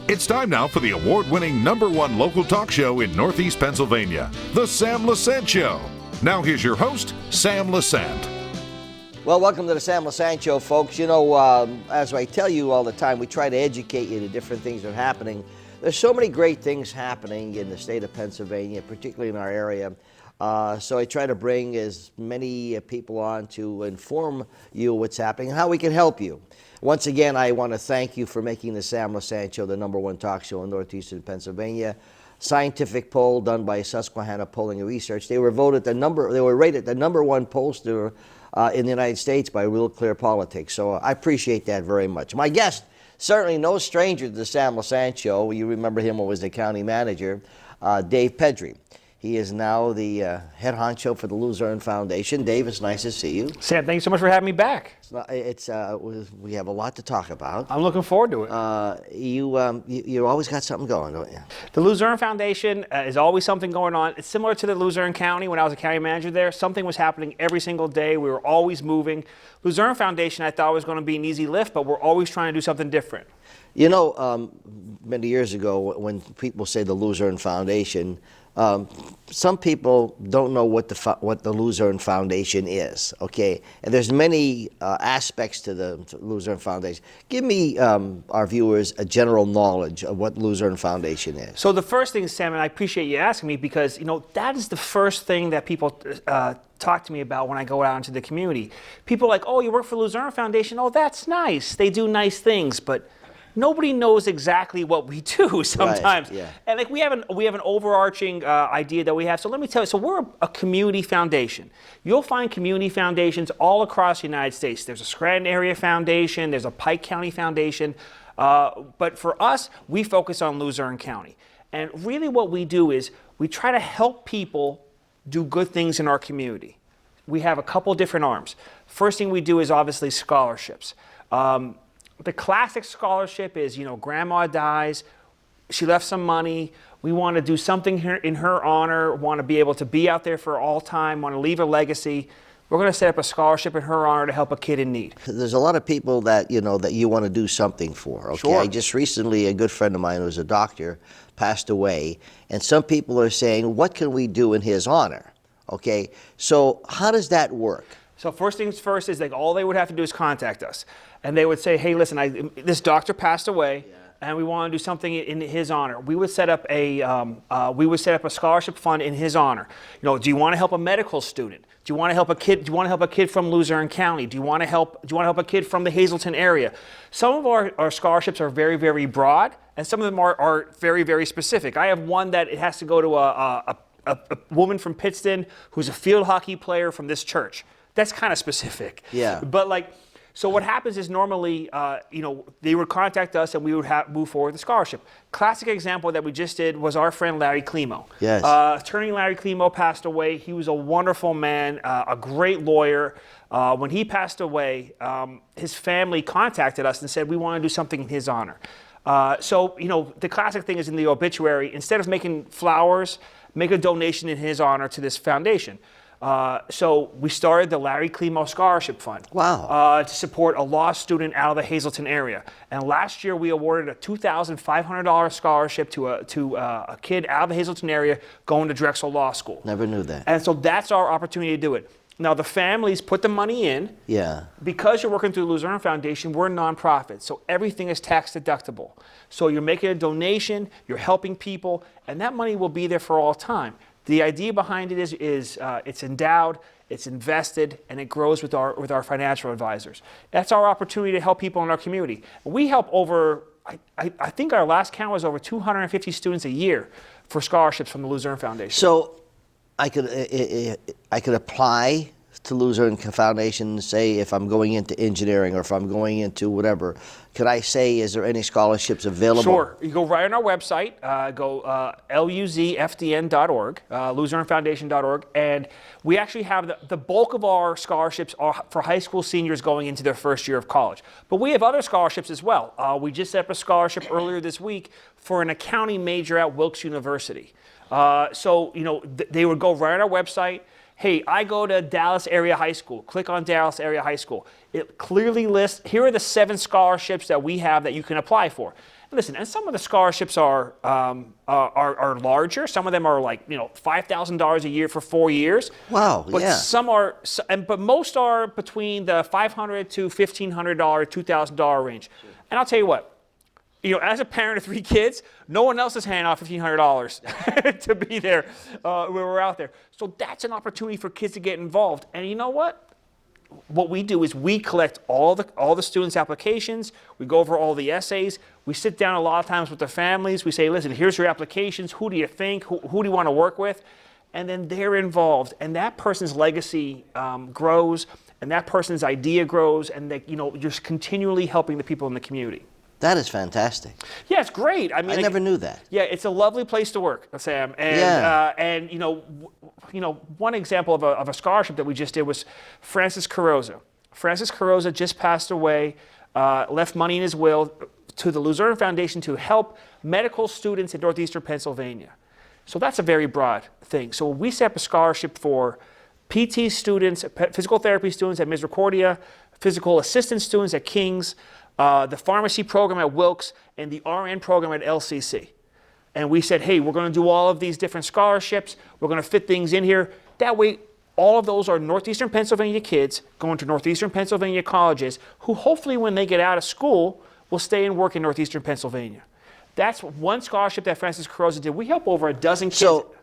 It's time now for the award-winning #1 local talk show in Northeast Pennsylvania, The Sam Lesante Show. Now here's your host, Sam Lesante. Well, welcome to the Sam Lesante Show, folks. You know, as I tell you all the time, we try to educate you to different things that are happening. There's so many great things happening in the state of Pennsylvania, particularly in our area. So I try to bring as many people on to inform you what's happening and how we can help you. Once again, I want to thank you for making the Sam Lesante Show the #1 talk show in northeastern Pennsylvania. Scientific poll done by Susquehanna Polling and Research. They were rated the #1 pollster in the United States by Real Clear Politics. So I appreciate that very much. My guest, certainly no stranger to the Sam Lesante Show. You remember him when he was the county manager, Dave Pedri. He is now the head honcho for the Luzerne Foundation. Dave, it's nice to see you. Sam, thank you so much for having me back. We have a lot to talk about. I'm looking forward to it. You always got something going, don't you? The Luzerne Foundation is always something going on. It's similar to the Luzerne County. When I was a county manager there, something was happening every single day. We were always moving. Luzerne Foundation, I thought was going to be an easy lift, but we're always trying to do something different. You know, many years ago, when people say the Luzerne Foundation, some people don't know what the Luzerne Foundation is, okay? And there's many aspects to the Luzerne Foundation. Give me, our viewers, a general knowledge of what Luzerne Foundation is. So the first thing, Sam, and I appreciate you asking me because, you know, that is the first thing that people talk to me about when I go out into the community. People are like, oh, you work for Luzerne Foundation? Oh, that's nice. They do nice things, but nobody knows exactly what we do sometimes. Right, yeah. And like we have an overarching idea that we have. So let me tell you, so we're a community foundation. You'll find community foundations all across the United States. There's a Scranton area foundation, there's a Pike County foundation, but for us, we focus on Luzerne County. And really what we do is we try to help people do good things in our community. We have a couple different arms. First thing we do is obviously scholarships. The classic scholarship is, you know, grandma dies, she left some money, we want to do something here in her honor, want to be able to be out there for all time, want to leave a legacy. We're going to set up a scholarship in her honor to help a kid in need. There's a lot of people that, you know, that you want to do something for, okay? Sure. Just recently, a good friend of mine who's a doctor passed away, and some people are saying, what can we do in his honor, okay? So how does that work? So first things first is like all they would have to do is contact us. And they would say, hey, listen, this doctor passed away, and we want to do something in his honor. We would set up a scholarship fund in his honor. You know, do you want to help a medical student? Do you want to help a kid? Do you want to help a kid from Luzerne County? Do you want to help a kid from the Hazleton area? Some of our scholarships are very, very broad, and some of them are very, very specific. I have one that it has to go to a woman from Pittston who's a field hockey player from this church. That's kind of specific. Yeah. But like, so what happens is normally, you know, they would contact us and we would move forward with the scholarship. Classic example that we just did was our friend Larry Klimo. Yes. Attorney Larry Klimo passed away. He was a wonderful man, a great lawyer. When he passed away, his family contacted us and said, we want to do something in his honor. So, you know, the classic thing is in the obituary, instead of making flowers, make a donation in his honor to this foundation. So we started the Larry Klimo Scholarship Fund. Wow. To support a law student out of the Hazleton area. And last year we awarded a $2,500 scholarship to a kid out of the Hazleton area going to Drexel Law School. Never knew that. And so that's our opportunity to do it. Now the families put the money in. Yeah. Because you're working through the Luzerne Foundation, we're a nonprofit, so everything is tax deductible. So you're making a donation, you're helping people, and that money will be there for all time. The idea behind it is it's endowed, it's invested, and it grows with our financial advisors. That's our opportunity to help people in our community. We help over, I think our last count was over 250 students a year for scholarships from the Luzerne Foundation. So I could apply to Luzerne Foundation and say if I'm going into engineering or if I'm going into whatever, could I say, is there any scholarships available? Sure. You go right on our website, go luzfdn.org, luzernefoundation.org, and we actually have the bulk of our scholarships are for high school seniors going into their first year of college. But we have other scholarships as well. We just set up a scholarship earlier this week for an accounting major at Wilkes University. So, you know, they would go right on our website. hey, I go to Dallas Area High School. Click on Dallas Area High School. It clearly lists, here are the 7 scholarships that we have that you can apply for. Listen, and some of the scholarships are larger. Some of them are like, $5,000 a year for 4 years. Wow, but yeah. some are, but most are between the $500 to $1,500, $2,000 range. Sure. And I'll tell you what, as a parent of 3 kids, no one else is handing out $1,500 to be there when we're out there. So that's an opportunity for kids to get involved. And you know what? What we do is we collect all the students' applications. We go over all the essays. We sit down a lot of times with the families. We say, listen, here's your applications. Who do you think? Who do you want to work with? And then they're involved. And that person's legacy grows, and that person's idea grows, and you're continually helping the people in the community. That is fantastic. Yeah, it's great. I mean, I never knew that. Yeah, it's a lovely place to work, Sam. And one example of a scholarship that we just did was Francis Carrozza. Francis Carrozza just passed away, left money in his will to the Luzerne Foundation to help medical students in northeastern Pennsylvania. So that's a very broad thing. So we set up a scholarship for PT students, physical therapy students at Misericordia, physical assistant students at King's, the pharmacy program at Wilkes, and the RN program at LCC. And we said, hey, we're going to do all of these different scholarships. We're going to fit things in here. That way, all of those are northeastern Pennsylvania kids going to northeastern Pennsylvania colleges who hopefully when they get out of school will stay and work in northeastern Pennsylvania. That's one scholarship that Francis Carrozza did. We help over a dozen kids. So,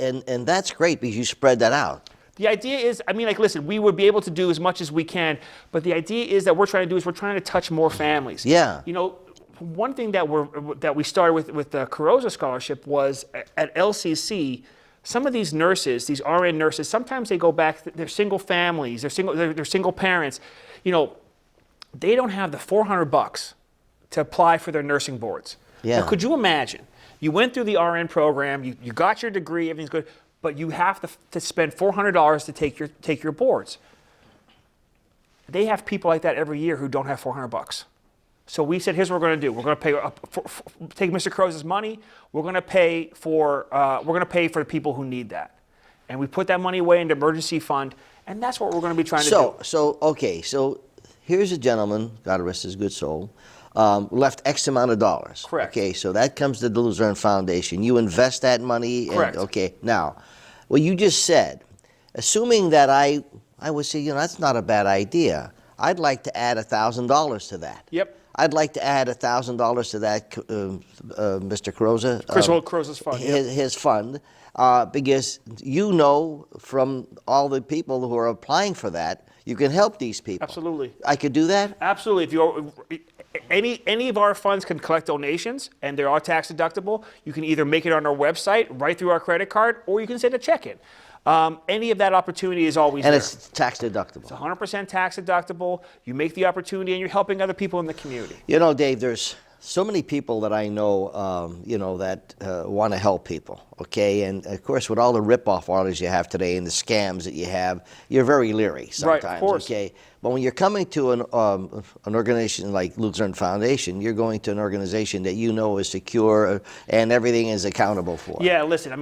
and that's great because you spread that out. The idea is, listen, we would be able to do as much as we can, but the idea is that we're trying to touch more families. Yeah. One thing that we started with the Carrozza scholarship was at LCC. Some of these nurses, these RN nurses, sometimes they go back. They're single families. They're single parents. They don't have the $400 to apply for their nursing boards. Yeah. Now, could you imagine? You went through the RN program. You got your degree. Everything's good. But you have to spend $400 to take your boards. They have people like that every year who don't have $400. So we said, here's what we're going to do. We're going to pay take Mr. Carrozza's money. We're going to pay for the people who need that, and we put that money away into emergency fund, and that's what we're going to be trying to do. So here's a gentleman, God rest his good soul, left X amount of dollars. Correct. Okay, so that comes to the Luzerne Foundation. You invest that money. Correct. Okay, now, what you just said, assuming that I would say, that's not a bad idea. I'd like to add $1,000 to that. Yep. I'd like to add $1,000 to that, Mr. Carrozza. Carrozza's fund. His fund, because from all the people who are applying for that, you can help these people. Absolutely. I could do that? Absolutely. Any of our funds can collect donations, and they are tax deductible. You can either make it on our website, right through our credit card, or you can send a check in. Any of that opportunity is always there. And it's tax deductible. It's 100% tax deductible. You make the opportunity, and you're helping other people in the community. Dave, there's so many people that I know, that want to help people, okay? And, of course, with all the rip-off artists you have today and the scams that you have, you're very leery sometimes, right, of course. Okay? But when you're coming to an organization like Luzerne Foundation, you're going to an organization that is secure and everything is accountable for. Yeah, listen,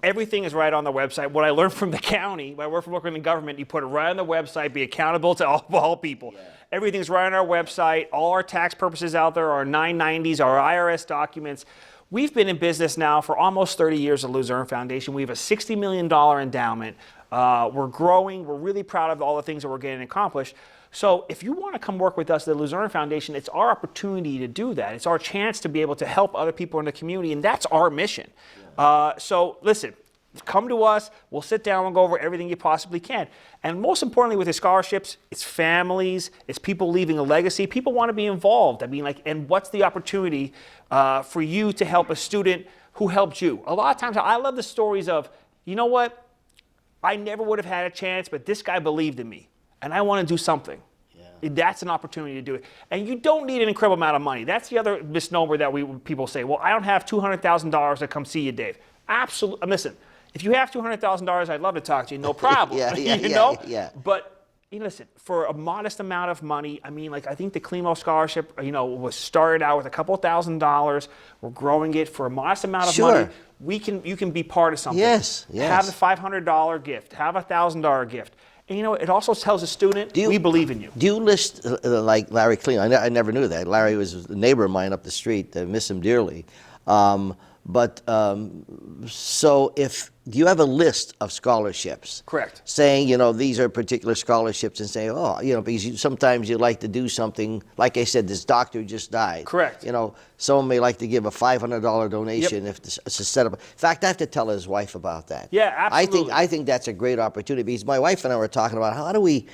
everything is right on the website. What I learned from the county, when I worked in the government, you put it right on the website, be accountable to all people. Yeah. Everything's right on our website. All our tax purposes out there, our 990s, our IRS documents. We've been in business now for almost 30 years at Luzerne Foundation. We have a $60 million endowment. We're growing. We're really proud of all the things that we're getting accomplished. So if you want to come work with us at the Luzerne Foundation, it's our opportunity to do that. It's our chance to be able to help other people in the community, and that's our mission. So listen, come to us. We'll sit down and go over everything you possibly can. And most importantly with the scholarships, it's families, it's people leaving a legacy. People want to be involved. And what's the opportunity for you to help a student who helped you? A lot of times, I love the stories of, you know what? I never would have had a chance, but this guy believed in me, and I want to do something. Yeah. That's an opportunity to do it. And you don't need an incredible amount of money. That's the other misnomer that people say, well, I don't have $200,000 to come see you, Dave. Absolutely. Listen, if you have $200,000, I'd love to talk to you, no problem. Yeah. But listen, for a modest amount of money, I mean, like I think the Climo Scholarship, was started out with a couple $1,000s. We're growing it for a modest amount of Sure. money. You can be part of something. Yes. Have the $500 gift. Have a $1,000 gift. And it also tells a student, we believe in you. Do you list like Larry Clean? I never knew that. Larry was a neighbor of mine up the street. I miss him dearly. So do you have a list of scholarships? Correct. Saying, these are particular scholarships, and say, because sometimes you like to do something, like I said, this doctor just died. Correct. Someone may like to give a $500 donation if it's a setup. In fact, I have to tell his wife about that. Yeah, absolutely. I think that's a great opportunity, because my wife and I were talking about how do we,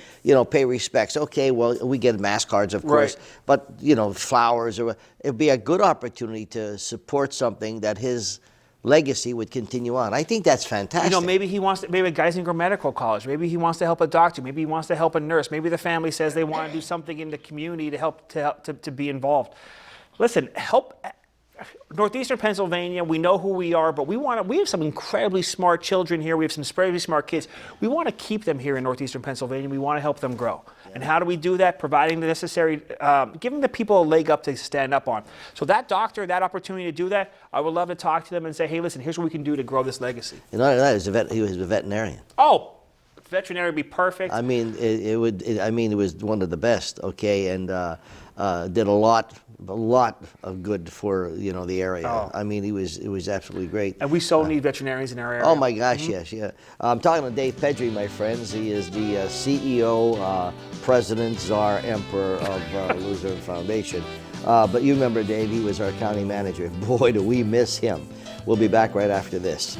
pay respects. Okay, well, we get mass cards, of course, but, flowers, or it'd be a good opportunity to support something that his legacy would continue on. I think that's fantastic. Maybe he wants to, maybe a guy's in medical college. Maybe he wants to help a doctor. Maybe he wants to help a nurse. Maybe the family says they want to do something in the community to help to be involved. Listen, help Northeastern Pennsylvania. We know who we are, but we have some incredibly smart children here. We have some incredibly smart kids. We want to keep them here in Northeastern Pennsylvania. We want to help them grow. And how do we do that? Providing the necessary, giving the people a leg up to stand up on. So that doctor, that opportunity to do that, I would love to talk to them and say, hey, listen, here's what we can do to grow this legacy. He was a veterinarian. Oh, veterinarian would be perfect. I mean, it was one of the best. Okay, and did a lot of good for the area. Oh. I mean, it was absolutely great. And we so need veterinarians in our area. Oh my gosh, yes, yeah. I'm talking to Dave Pedri, my friends. He is the CEO, President, Czar, Emperor of Luzerne Foundation. But you remember Dave, he was our county manager. Boy, do we miss him. We'll be back right after this.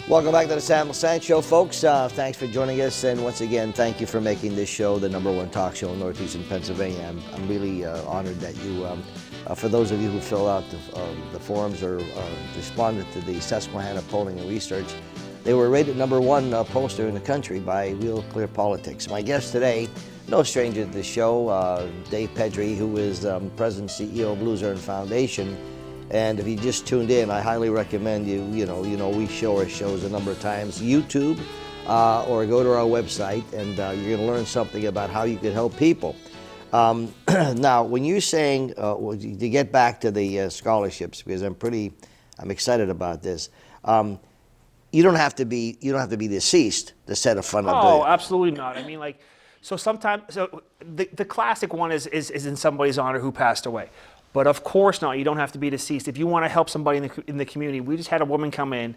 Welcome back to the Sam Lesante Show, folks. Thanks for joining us, and once again, thank you for making this show the #1 talk show in Northeastern Pennsylvania. I'm really honored that you, for those of you who fill out the forms or responded to the Susquehanna polling and research, they were rated #1 pollster in the country by Real Clear Politics. My guest today, no stranger to the show, Dave Pedri, who is President and CEO of Luzerne Foundation. And if you just tuned in, I highly recommend we show our shows a number of times, YouTube, or go to our website, and you're going to learn something about how you can help people. Now, when you're saying, to get back to the scholarships, because I'm excited about this. You don't have to be deceased to set a fund up. Oh, absolutely not. I mean, so the classic one is in somebody's honor who passed away. But of course not. You don't have to be deceased. If you want to help somebody in the community, we just had a woman come in.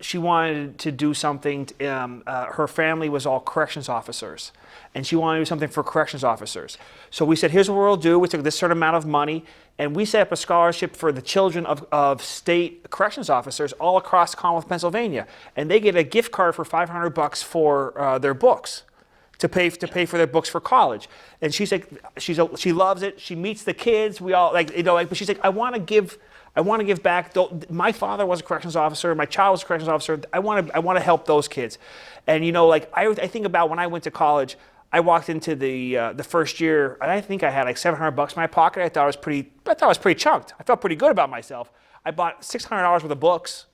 She wanted to do something. Her family was all corrections officers, and she wanted to do something for corrections officers. So we said, here's what we'll do. We took this certain amount of money, and we set up a scholarship for the children of state corrections officers all across the Commonwealth, Pennsylvania, and they get a gift card for $500 for their books. To pay for their books for college. And she's like, she loves it. She meets the kids. We all but she's like, I want to give back. My father was a corrections officer. My child was a corrections officer. I want to help those kids. And I think about when I went to college. I walked into the first year, and I think I had like $700 in my pocket. I thought it was pretty chunked. I felt pretty good about myself. I bought $600 worth of books.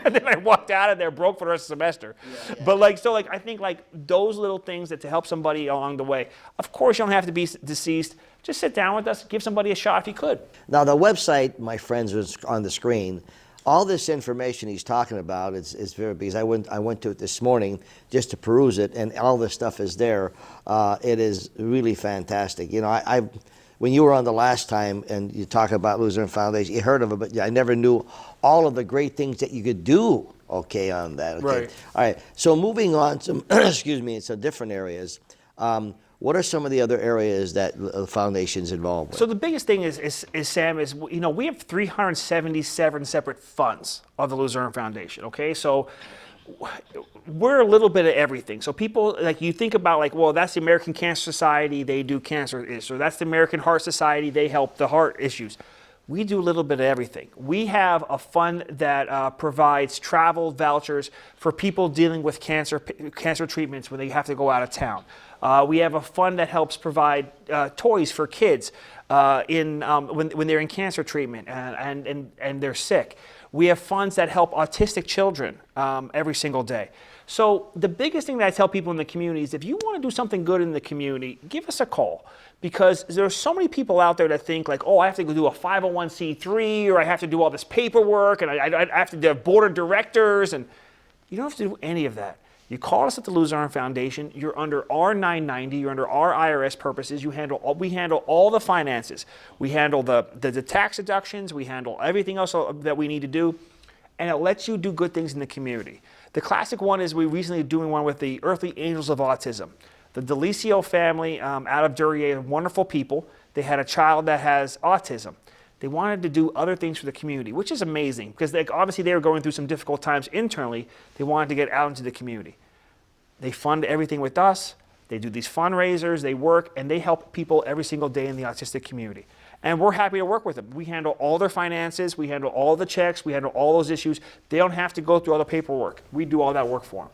And then I walked out of there broke for the rest of the semester. Yeah. But I think those little things that to help somebody along the way. Of course, you don't have to be deceased. Just sit down with us, give somebody a shot if you could. Now, the website, my friends, was on the screen. All this information he's talking about is very, because I went to it this morning just to peruse it, and all this stuff is there. It is really fantastic. When you were on the last time and you talk about Luzerne Foundation, you heard of it, but I never knew all of the great things that you could do, on that. Okay? Right. All right. So moving on to, some different areas. What are some of the other areas that the foundation's involved with? So the biggest thing is Sam, we have 377 separate funds of the Luzerne Foundation, okay? So we're a little bit of everything. So people, you think about well, that's the American Cancer Society, they do cancer issues. Or that's the American Heart Society, they help the heart issues. We do a little bit of everything. We have a fund that provides travel vouchers for people dealing with cancer treatments when they have to go out of town. We have a fund that helps provide toys for kids when they're in cancer treatment and they're sick. We have funds that help autistic children every single day. So the biggest thing that I tell people in the community is if you want to do something good in the community, give us a call. Because there are so many people out there that think like, oh, I have to go do a 501c3 or I have to do all this paperwork and I have to do a board of directors. And you don't have to do any of that. You call us at the Luzerne Foundation. You're under our 990. You're under our IRS purposes. We handle all the finances. We handle the tax deductions. We handle everything else that we need to do. And it lets you do good things in the community. The classic one is we recently doing one with the Earthly Angels of Autism. The Delicio family out of Duryea, wonderful people. They had a child that has autism. They wanted to do other things for the community, which is amazing because obviously they were going through some difficult times internally. They wanted to get out into the community. They fund everything with us. They do these fundraisers, they work, and they help people every single day in the autistic community. And we're happy to work with them. We handle all their finances, we handle all the checks, we handle all those issues. They don't have to go through all the paperwork. We do all that work for them.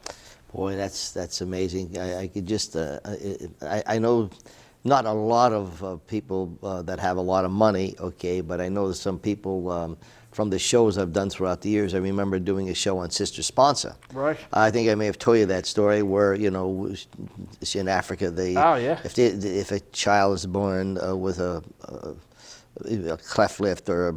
Boy, that's amazing. I could just, I know not a lot of people that have a lot of money, okay, but I know there's some people from the shows I've done throughout the years. I remember doing a show on Sister Sponsor. Right. I think I may have told you that story where, you know, in Africa, if a child is born with a cleft lip or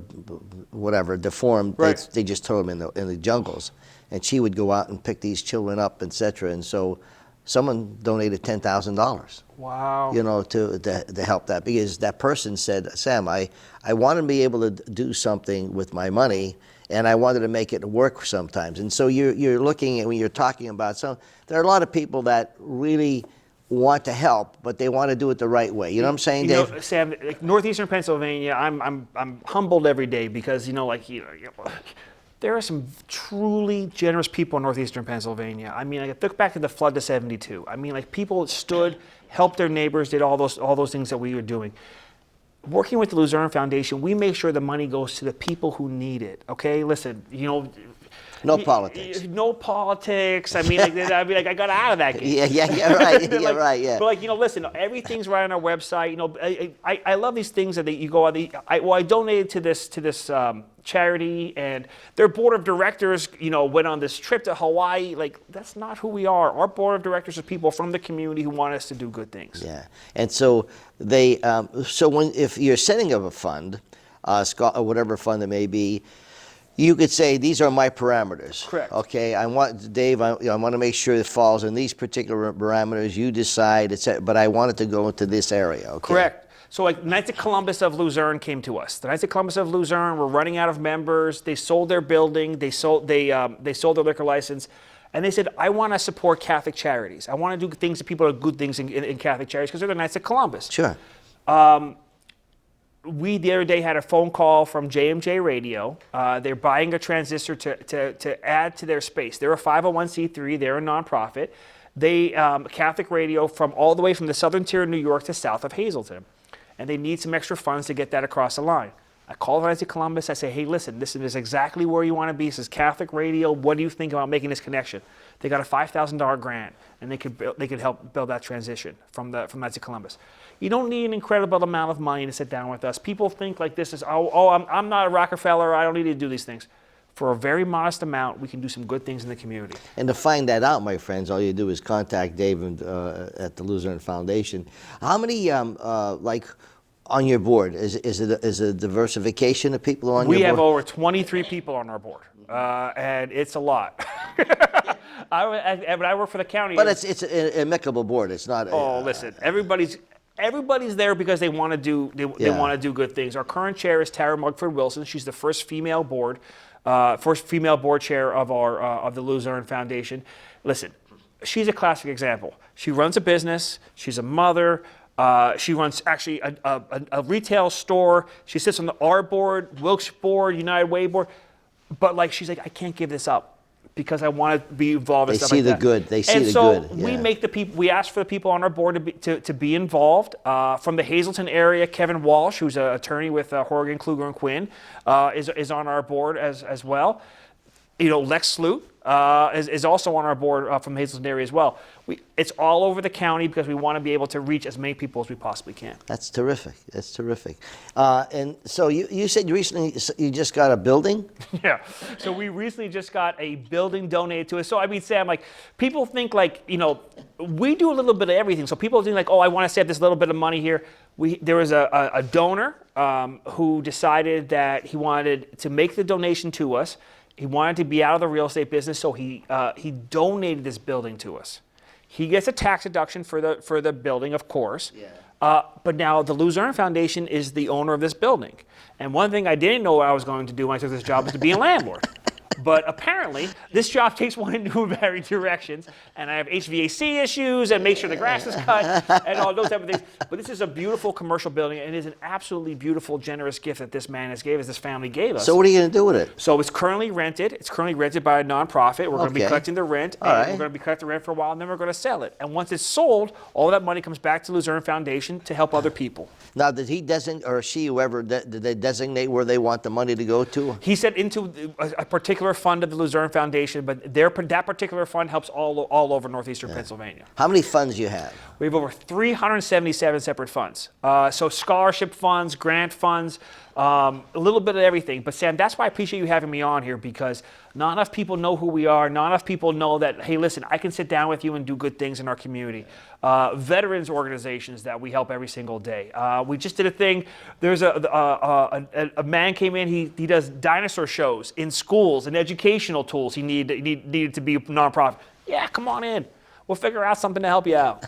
whatever, deformed, right, they just throw them in the jungles. And she would go out and pick these children up, etc. And so someone donated $10,000. Wow. You know, to help that, because that person said, Sam, I want to be able to do something with my money, and I wanted to make it work sometimes. And so you're looking at, when you're talking about there are a lot of people that really want to help, but they want to do it the right way. You know what I'm saying, Dave? You know, Sam, like northeastern Pennsylvania, I'm humbled every day because there are some truly generous people in northeastern Pennsylvania. I mean, I look back to the flood of '72. I mean, like people stood, helped their neighbors, did all those things that we were doing. Working with the Luzerne Foundation, we make sure the money goes to the people who need it. Okay, listen, no politics. No politics. I mean, I got out of that game. Yeah, right. Right. But listen, everything's right on our website. I love these things that you go on. I donated to this charity, and their board of directors, went on this trip to Hawaii. Like, that's not who we are. Our board of directors are people from the community who want us to do good things. Yeah, and so if you're setting up a fund, whatever fund it may be, you could say, these are my parameters. Correct. Okay, I want to make sure it falls in these particular parameters. You decide, etc. But I want it to go into this area. Okay? Correct. So like Knights of Columbus of Luzerne came to us. The Knights of Columbus of Luzerne were running out of members. They sold their building. They sold their liquor license. And they said, I want to support Catholic charities. I want to do things that people are good things in Catholic charities because they're the Knights of Columbus. Sure. We the other day had a phone call from JMJ Radio. They're buying a transistor to add to their space. They're a 501c3. They're a nonprofit. They Catholic radio from all the way from the southern tier of New York to south of Hazleton. And they need some extra funds to get that across the line. I call the Knights of Columbus. I say, hey, listen, this is exactly where you want to be. This is Catholic radio. What do you think about making this connection? They got a $5,000 grant, and they could help build that transition from Knights of Columbus. You don't need an incredible amount of money to sit down with us. People think like this is, I'm not a Rockefeller. I don't need to do these things. For a very modest amount, we can do some good things in the community. And to find that out, my friends, all you do is contact David at the Luzerne Foundation. How many, on your board, is it a diversification of people on your board? We have over 23 people on our board, and it's a lot. I work for the county. But it's an amicable board. It's not. Listen, everybody's there because they want to do want to do good things. Our current chair is Tara Mugford Wilson. She's the first female board chair of the Luzerne Foundation. Listen, she's a classic example. She runs a business. She's a mother. She runs actually a retail store. She sits on our board, Wilkes board, United Way board. But she's like, I can't give this up because I want to be involved in stuff like that. They see the good. They see the good. And so we make the people. We ask for the people on our board to be involved. From the Hazleton area, Kevin Walsh, who's an attorney with Horgan, Kluger and Quinn, is on our board as well. Lex Sloot, is also on our board from the Hazleton area as well. It's all over the county because we want to be able to reach as many people as we possibly can. That's terrific. That's terrific. And so you said you just got a building? Yeah. So we recently just got a building donated to us. So I mean, Sam, like people think like, we do a little bit of everything. So people think like, oh, I want to save this little bit of money here. There was a donor who decided that he wanted to make the donation to us. He wanted to be out of the real estate business, so he donated this building to us. He gets a tax deduction for the building, of course. Yeah. But now the Luzerne Foundation is the owner of this building. And one thing I didn't know I was going to do when I took this job was to be a landlord. But apparently, this job takes one in two very directions, and I have HVAC issues and make sure the grass is cut and all those type of things. But this is a beautiful commercial building, and it is an absolutely beautiful, generous gift that this man has gave us, this family gave us. So what are you going to do with it? So it's currently rented. It's currently rented by a nonprofit. We're going to be collecting the rent, and we're going to be collecting the rent for a while, and then we're going to sell it. And once it's sold, all that money comes back to Luzerne Foundation to help other people. Now, did he designate, or she, whoever, did they designate where they want the money to go to? He said into a particular fund of the Luzerne Foundation, but that particular fund helps all over northeastern Pennsylvania. How many funds you have? We have over 377 separate funds. So scholarship funds, grant funds, a little bit of everything. But Sam, that's why I appreciate you having me on here, because not enough people know who we are. Not enough people know that, hey, listen, I can sit down with you and do good things in our community. Veterans organizations that we help every single day. We just did a thing. There's a man came in. He does dinosaur shows in schools and educational tools. He needed to be a nonprofit. Yeah, come on in. We'll figure out something to help you out.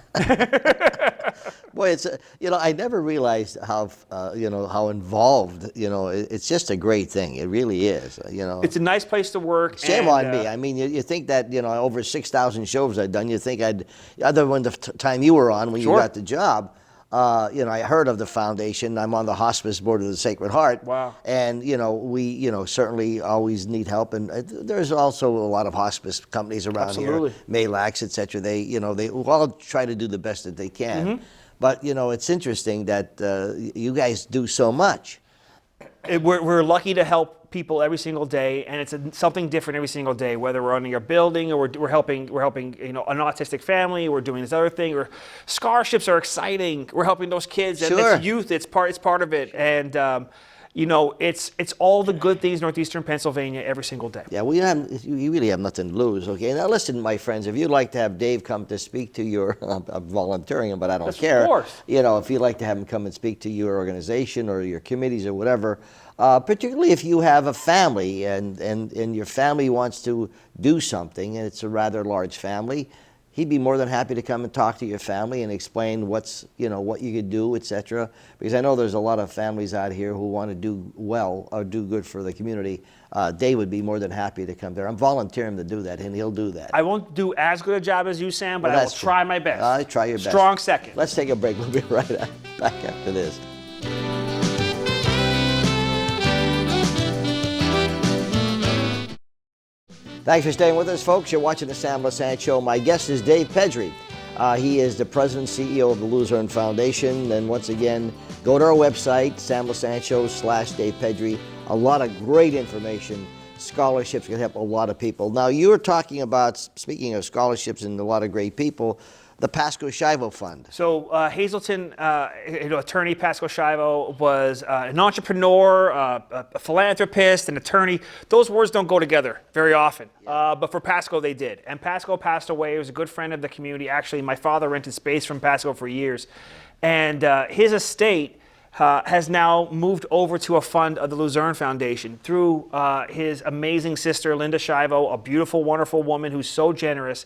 Boy, it's I never realized how how involved. It's just a great thing. It really is. It's a nice place to work. Shame on me. I mean, you think that over 6,000 shows I've done. You think other than the time you were on when you got the job. I heard of the foundation. I'm on the hospice board of the Sacred Heart. Wow. And, we, certainly always need help. And there's also a lot of hospice companies around here, Malax, et cetera. They all try to do the best that they can. Mm-hmm. But, it's interesting that you guys do so much. We're lucky to help people every single day, and it's something different every single day. Whether we're running a building or we're helping an autistic family, we're doing this other thing. Or scholarships are exciting. We're helping those kids, and it's youth. It's part of it, and it's all the good things northeastern Pennsylvania every single day. Yeah, well, you really have nothing to lose. Okay, now listen, my friends, if you'd like to have Dave come to speak to your, I'm volunteering him, but I don't care. Of course. If you'd like to have him come and speak to your organization or your committees or whatever. Particularly if you have a family and your family wants to do something, and it's a rather large family, he'd be more than happy to come and talk to your family and explain what you could do, etc. Because I know there's a lot of families out here who want to do well or do good for the community. Dave would be more than happy to come there. I'm volunteering to do that, and he'll do that. I won't do as good a job as you, Sam, but I will try my best. Try your best. Strong second. Let's take a break. We'll be right back after this. Thanks for staying with us, folks. You're watching the Sam Lesante Show. My guest is Dave Pedri. He is the president and CEO of the Luzerne Foundation. And once again, go to our website, samlesancho.com/Dave Pedri. A lot of great information. Scholarships can help a lot of people. Now, you were talking about, speaking of scholarships and a lot of great people, the Pasco Shivo Fund. So Hazleton, attorney Pasco Shivo was an entrepreneur, a philanthropist, an attorney. Those words don't go together very often, but for Pasco they did. And Pasco passed away. He was a good friend of the community. Actually, my father rented space from Pasco for years. And his estate has now moved over to a fund of the Luzerne Foundation through his amazing sister, Linda Shivo, a beautiful, wonderful woman who's so generous.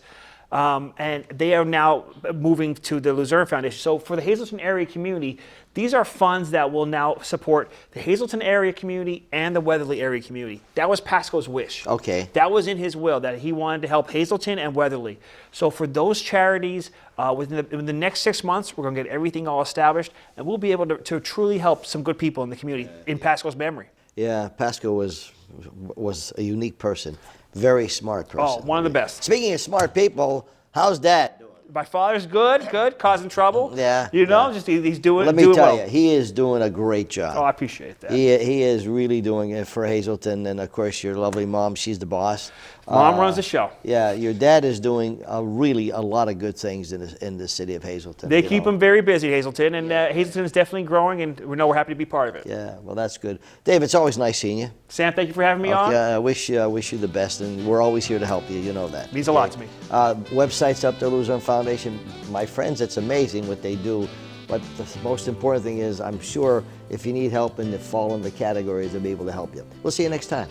And they are now moving to the Luzerne Foundation. So for the Hazleton area community, these are funds that will now support the Hazleton area community and the Weatherly area community. That was Pasco's wish. Okay. That was in his will, that he wanted to help Hazleton and Weatherly. So for those charities, within the next 6 months, we're going to get everything all established, and we'll be able to truly help some good people in the community in Pasco's memory. Yeah, Pasco was a unique person. Very smart person. Oh, one of the best. Speaking of smart people, how's Dad doing? My father's good, causing trouble. Yeah, You know, yeah. just he's doing. Let me doing tell well. you, he is doing a great job. Oh, I appreciate that. He is really doing it for Hazelton, and of course your lovely mom. She's the boss. Mom runs the show. Yeah, your dad is doing really a lot of good things in the city of Hazelton. They keep him very busy, Hazelton, and Hazelton is definitely growing, and we're happy to be part of it. Yeah, well, that's good. Dave, it's always nice seeing you. Sam, thank you for having me on. I wish you the best, and we're always here to help you. You know that. Means a lot to me. Website's up there, Luzerne Foundation. My friends, it's amazing what they do. But the most important thing is, I'm sure if you need help and fall in the categories, they'll be able to help you. We'll see you next time.